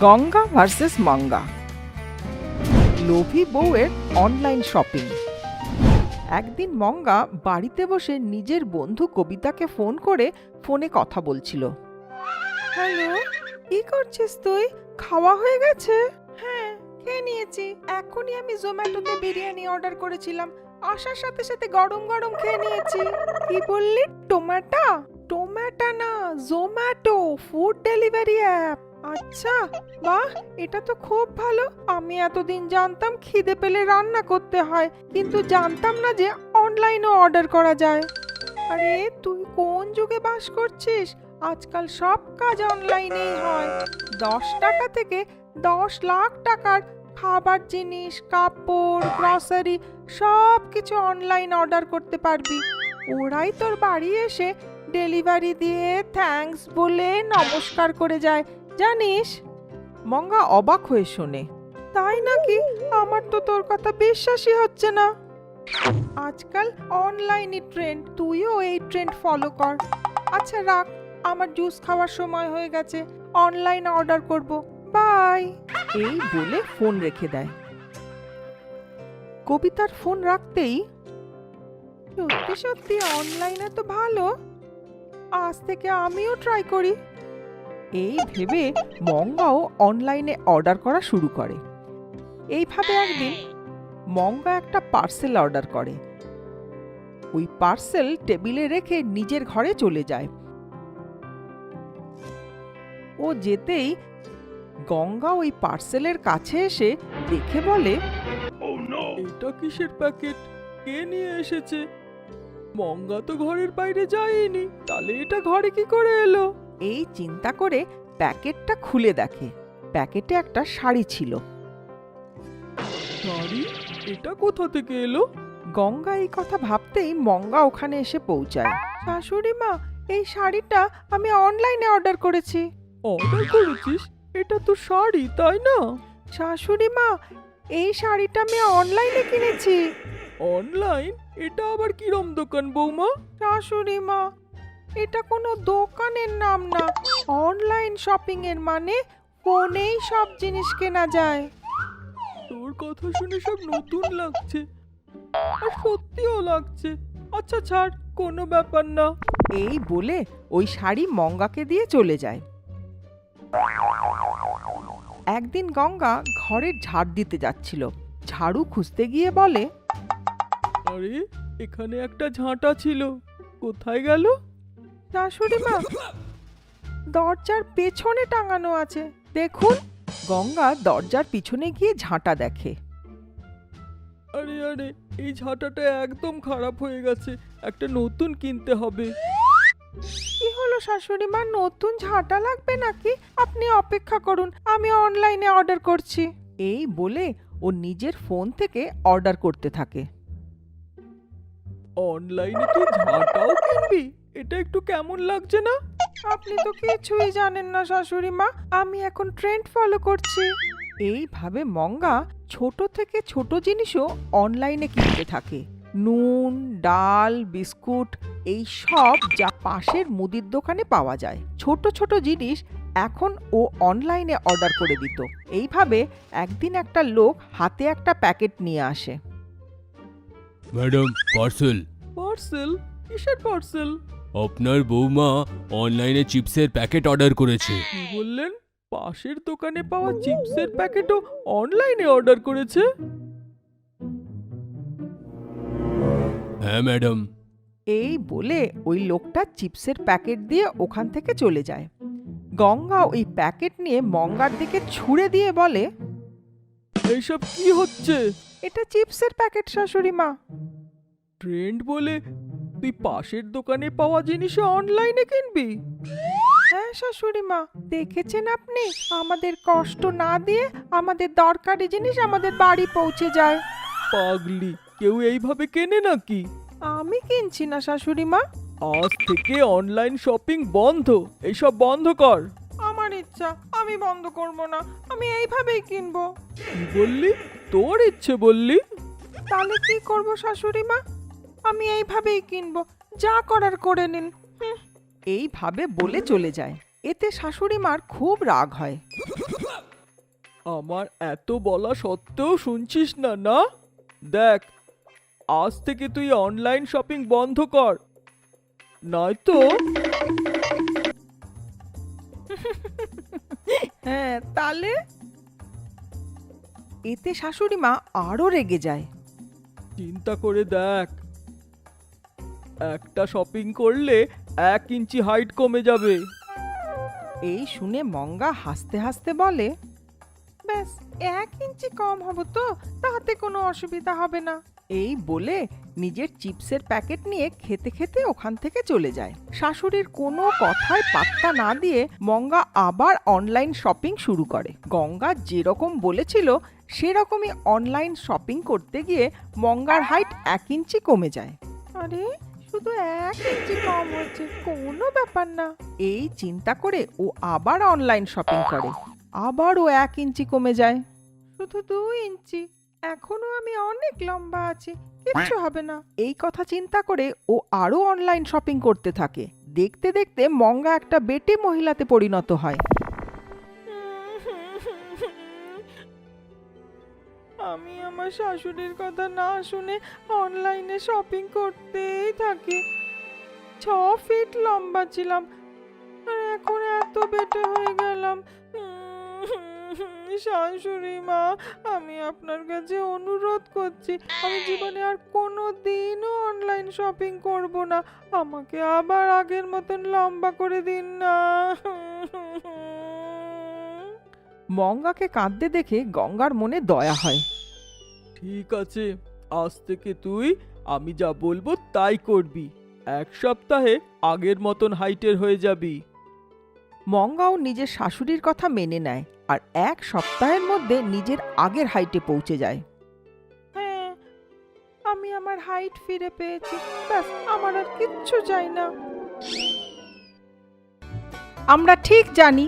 Ganga versus মঙ্গা। লোভী বউয়ের online shopping. একদিন মঙ্গা বাড়িতে বসে নিজের বন্ধু কবিতাকে ফোন করে ফোনে কথা বলছিল। হ্যালো, কি করছিস তুই? খাওয়া হয়ে গেছে? হ্যাঁ, খেয়ে নিয়েছি। এখনই আমি জোম্যাটোতে বিরিয়ানি অর্ডার করেছিলাম, আসার সাথে সাথে গরম গরম খেয়ে নিয়েছি। কি বললি? টোমাটা? টোমাটা না, জোম্যাটো ফুড ডেলিভারি অ্যাপ। আচ্ছা, বাহ, এটা তো খুব ভালো। আমি এতদিন জানতাম খিদে পেলে রান্না করতে হয়, কিন্তু জানতাম না যে অনলাইনে অর্ডার করা যায়। আরে তুই কোন যুগে বাস করছিস? আজকাল সব কাজ অনলাইনেই হয়। 10 টাকা থেকে 10 লাখ টাকার খাবার জিনিস, কাপড়, গ্রসারি সব কিছু অনলাইন অর্ডার করতে পারবি। ওরাই তোর বাড়ি এসে ডেলিভারি দিয়ে থ্যাঙ্কস বলে নমস্কার করে যায়, জানিস? মঙ্গা অবাক হয়ে শোনে। তাই নাকি? আমার তো তোর কথা বিশ্বাসই হচ্ছে না। আজকাল অনলাইনে ট্রেন্ড, তুইও এই ট্রেন্ড ফলো কর। আচ্ছা রাখ, আমার জুস খাওয়ার সময় হয়ে গেছে, অনলাইন অর্ডার করব, বাই। এই বলে ফোন রেখে দেয়। কবিতার ফোন রাখতেই, সত্যি সত্যি অনলাইনে তো ভালো, আজ থেকে আমিও ট্রাই করি। এই ভেবে মঙ্গাও অনলাইনে অর্ডার করা শুরু করে। এইভাবে একদিন মঙ্গা একটা পার্সেল অর্ডার করে। ওই পার্সেল টেবিলে রেখে নিজের ঘরে চলে যায়। ও যেতেই গঙ্গা ওই পার্সেলের কাছে এসে দেখে বলে, এটা কিসের প্যাকেট? কে নিয়ে এসেছে? মঙ্গা তো ঘরের বাইরে যায়নি, তাহলে এটা ঘরে কি করে এলো? এই চিন্তা করে প্যাকেটটা খুলে দেখে প্যাকেটে একটা শাড়ি ছিল। শাড়ি? এটা কোথা থেকে এলো? গঙ্গা এই কথা ভাবতেই মঙ্গা ওখানে এসে পৌঁছায়। শাশুড়ি মা, এই শাড়িটা আমি অনলাইনে অর্ডার করেছি। অর্ডার করেছিস? এটা তো শাড়ি, তাই না? শাশুড়ি মা, এই শাড়িটা আমি অনলাইনে কিনেছি। অনলাইন? এটা আবার কিরম দোকান বৌমা? শাশুড়ি মা, এটা কোনো দোকানের নাম না। অনলাইন শপিং এর মানে ফোনেই সব জিনিস কেনা যায়। তোর কথা শুনে সব নতুন লাগছে, আর সত্যিও লাগছে। আচ্ছা ছাড়, কোনো ব্যাপার না। এই বলে ওই শাড়ি মঙ্গাকে দিয়ে চলে যায়। একদিন গঙ্গা ঘরের ঝাড় দিতে যাচ্ছিল, ঝাড়ু খুঁজতে গিয়ে বলে, আরে, এখানে একটা ঝাঁটা ছিল, কোথায় গেল? শাশুড়ি মা, দরজার পেছনে টাঙানো আছে, দেখুন। গঙ্গা দরজার পিছনে গিয়ে ঝাঁটা দেখে। আরে আরে, এই ঝাঁটাটা একদম খারাপ হয়ে গেছে, একটা নতুন কিনতে হবে। কি হলো শাশুড়ি মা, নতুন ঝাঁটা লাগবে নাকি? আপনি অপেক্ষা করুন, আমি অনলাইনে অর্ডার করছি। এই বলে ও নিজের ফোন থেকে অর্ডার করতে থাকে। অনলাইনে তুই ঝাঁটাও কিনবি? এটা একটু কেমন লাগছে না? আপনি তো কিছুই জানেন না শাশুড়ি মা, আমি এখন ট্রেন্ড ফলো করছি। এইভাবে মঙ্গা ছোট থেকে ছোট জিনিসও অনলাইনে কিনতে থাকে। নুন, ডাল, বিস্কুট, এই সব যা পাশের মুদির দোকানে পাওয়া যায়, ছোট ছোট জিনিস এখন ও অনলাইনে অর্ডার করে দিত। এইভাবে একদিন একটা লোক হাতে একটা প্যাকেট নিয়ে আসে। Madam, parcel. পার্সেল? কিসের পার্সেল? আপনার বৌমা অনলাইনে চিপসের প্যাকেট অর্ডার করেছে। কি বললেন? পাশের দোকানে পাওয়া চিপসের প্যাকেটও অনলাইনে অর্ডার করেছে? হ্যাঁ ম্যাডাম। এই বলে ওই লোকটা চিপসের প্যাকেট দিয়ে ওখান থেকে চলে যায়। গঙ্গা ওই প্যাকেট নিয়ে মঙ্গার দিকে ছুঁড়ে দিয়ে বলে, এইসব কি হচ্ছে? এটা চিপসের প্যাকেট শাশুড়ি মা। ট্রেন্ড বলে তুই পাশের দোকানে পাওয়া জিনিসও অনলাইনে কিনবি? হ্যাঁ শাশুড়ি মা, দেখেছেন আপনি, আমাদের কষ্ট না দিয়ে আমাদের দরকারি জিনিস আমাদের বাড়ি পৌঁছে যায়। পাগলি, কেউ এইভাবে কেনে নাকি? আমি কিনছি না শাশুড়ি মা। আজ থেকে অনলাইন শপিং বন্ধ, এইসব বন্ধ কর। আমার ইচ্ছা, আমি বন্ধ করব না, আমি এইভাবেই কিনবো। কি বললি? তোর ইচ্ছে বললি? তাহলে কি করব শাশুড়ি মা? আমি এইভাবেই কিনবো, যা করার করে নিন। এইভাবে বলে চলে যায়। এতে শাশুড়ি মার খুব রাগ হয়। আমার এত বলা সত্ত্বেও শুনছিস না, না? দেখ, আজ থেকে তুই অনলাইন শপিং বন্ধ কর, নয়তো হ্যাঁ, তাহলে এতে শাশুড়ি মা আরো রেগে যায়। চিন্তা করে দেখ, একটা শপিং করলে 1 ইঞ্চি হাইট কমে যাবে। এই শুনে মঙ্গা হাসতে হাসতে বলে, ব্যাস 1 ইঞ্চি কম হবো তো, তাতে কোনো অসুবিধা হবে না। এই বলে নিজের চিপসের প্যাকেট নিয়ে খেতে খেতে ওখান থেকে চলে যায়। শাশুড়ির কোনো কথায় পাত্তা না দিয়ে মঙ্গা আবার অনলাইন শপিং শুরু করে। গঙ্গা যেরকম বলেছিল সেরকমই অনলাইন শপিং করতে গিয়ে মঙ্গার হাইট 1 ইঞ্চি কমে যায়। আরে, শুধু 1 ইঞ্চি কম হয়েছে, কোনো ব্যাপার না। এই চিন্তা করে ও আবার অনলাইন শপিং করে। আবারও 1 ইঞ্চি কমে যায়। শুধু 2 ইঞ্চি, এখনো আমি অনেক লম্বা আছি, কিচ্ছু হবে না। এই কথা চিন্তা করে ও আরো অনলাইন শপিং করতে থাকে। দেখতে দেখতে মঙ্গা একটা বেটে মহিলাতে পরিণত হয়। আমি আমার শাশুড়ির কথা না শুনে অনলাইনে শপিং করতেই থাকি। 6 ফিট লম্বা ছিলাম, আর এখন এত বেটে হয়ে গেলাম। শাশুড়ি মা, আমি আপনার কাছে অনুরোধ করছি, আমি জীবনে আর কোনো দিনও অনলাইন শপিং করব না। আমাকে আবার আগের মতন লম্বা করে দিন না। মঙ্গাকে কাঁদতে দেখে গঙ্গার মনে দয়া হয়। ঠিক আছে, আজ থেকে তুই আমি যা বলবো তাই করবি। 1 সপ্তাহে আগের মতন হাইটের হয়ে যাবি। মঙ্গাও নিজের শাশুড়ির কথা মেনে নেয় আর 1 সপ্তাহের মধ্যে নিজের আগের হাইটে পৌঁছে যায়। হ্যাঁ, আমি আমার হাইট ফিরে পেয়েছি, ব্যাস আমার আর কিচ্ছু চাই না। আমরা ঠিক জানি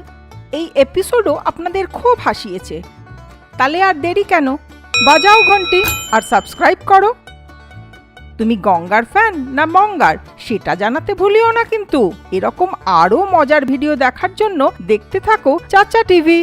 এই এপিসোডও আপনাদের খুব হাসিয়েছে। তাহলে আর দেরি কেন, বাজাও ঘন্টি আর সাবস্ক্রাইব করো। তুমি গঙ্গার ফ্যান না মঙ্গার সেটা জানাতে ভুলিও না কিন্তু। এরকম আরো মজার ভিডিও দেখার জন্য দেখতে থাকো চাচা টিভি।